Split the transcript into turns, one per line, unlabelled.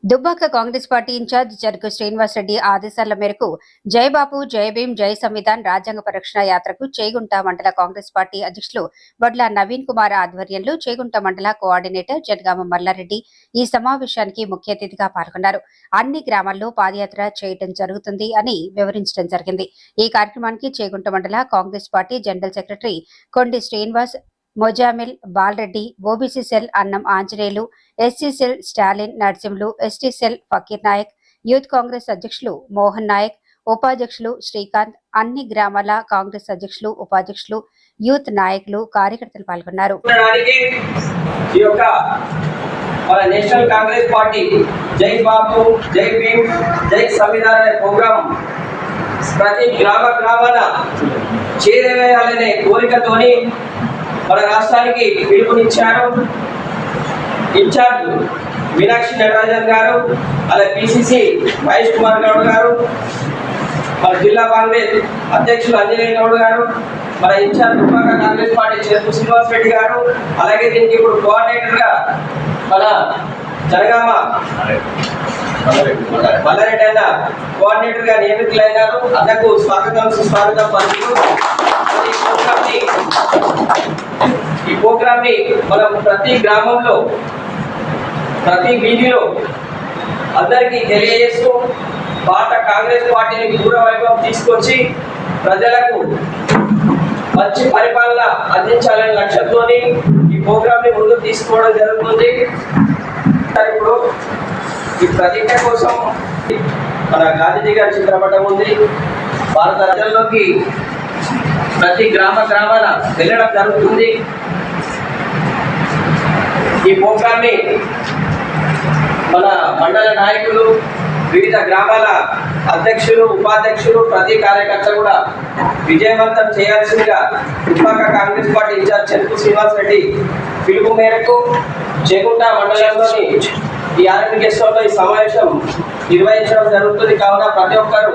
Dubbaka Congress party incharge జరుగు శ్రీనివాస్ రెడ్డి ఆదేశాల మేరకు జై బాపు జై భీమ్ జై సంవిధాన్ రాజ్యాంగ పరిరక్షణ యాత్రకు చేగుంట మండల కాంగ్రెస్ పార్టీ అధ్యక్షులు వడ్ల నవీన్ కుమార్ ఆధ్వర్యంలో చేగుంట మండల కోఆర్డినేటర్ జనగామ మల్లారెడ్డి ఈ సమావేశానికి ముఖ్య అతిథిగా పాల్గొన్నారు. అన్ని గ్రామాల్లో పాదయాత్ర చేయడం జరుగుతుంది అని వివరించడం జరిగింది. ఈ కార్యక్రమానికి చేగుంట మండల Congress party general secretary Kondi Srinivas, Mozammil, Balareddy, OBC cell Annam Anjaneyulu, SC cell Stalin Narsimlu, ST cell Fakir Nayak, youth Congress అధ్యక్షులు మోహన్ నాయక్, ఉపాధ్యక్షులు శ్రీకాంత్, అన్ని గ్రామాల కాంగ్రెస్ అధ్యక్షులు, ఉపాధ్యక్షులు, యూత్ నాయకులు, కార్యకర్తలు పాల్గొన్నారు.
నేషనల్ కాంగ్రెస్ పార్టీ జై బాపు జై భీమ్ జై సంవిధాన్ అనే ప్రోగ్రాం ప్రతి గ్రామాన చేరవేయాలనే కోరికతోని మన రాష్ట్రానికి పిలుపునిచ్చారు. ఇన్ఛార్జ్ మీనాక్షి నటరాజన్ గారు, అలాగే పిసిసి మహేష్ కుమార్ గౌడ్ గారు, మన జిల్లా కాంగ్రెస్ అధ్యక్షులు అంజనేయ గౌడ్ గారు, మన incharge Dubbaka Congress party chairman Srinivas Reddy గారు, అలాగే దీనికి ఇప్పుడు కోఆర్డినేటర్ గా మన జనగామ మల్లారెడ్డి అయిన కోఆర్డినేటర్ గా నియమితులైనారు. అందకు స్వాగతం సుస్వాగతం పలుకుతూ ఈ ప్రోగ్రామ్ ని మనం ప్రతి గ్రామంలో ప్రతి వీధిలో అందరికీ తెలియజేస్తూ పాత కాంగ్రెస్ పార్టీని పూర్వ వైభవం తీసుకొచ్చి ప్రజలకు మంచి పరిపాలన అందించాలనే లక్ష్యంతో ఈ ప్రోగ్రామ్ ని ముందుకు తీసుకోవడం జరుగుతుంది. ఇప్పుడు ఈ ప్రతిజ్ఞ కోసం మన గాంధీజీ గారి చిత్రపటం ఉంది. భారత ప్రజల్లోకి ప్రతి గ్రామాన వెళ్ళడం జరుగుతుంది. ఈ ప్రోగ్రామ్ ని మన మండల నాయకులు, వివిధ గ్రామాల అధ్యక్షులు, ఉపాధ్యక్షులు, ప్రతి కార్యకర్త కూడా విజయవంతం చేయాల్సిందిగా దుబ్బాక కాంగ్రెస్ పార్టీ ఇన్ఛార్జ్ జరుగు శ్రీనివాస్ రెడ్డి పిలుపు మేరకు చేగుంట మండలంలోని ఈ ఆర్మీ గెస్ట్ హౌస్ లో ఈ సమావేశం నిర్వహించడం జరుగుతుంది. కావున ప్రతి ఒక్కరు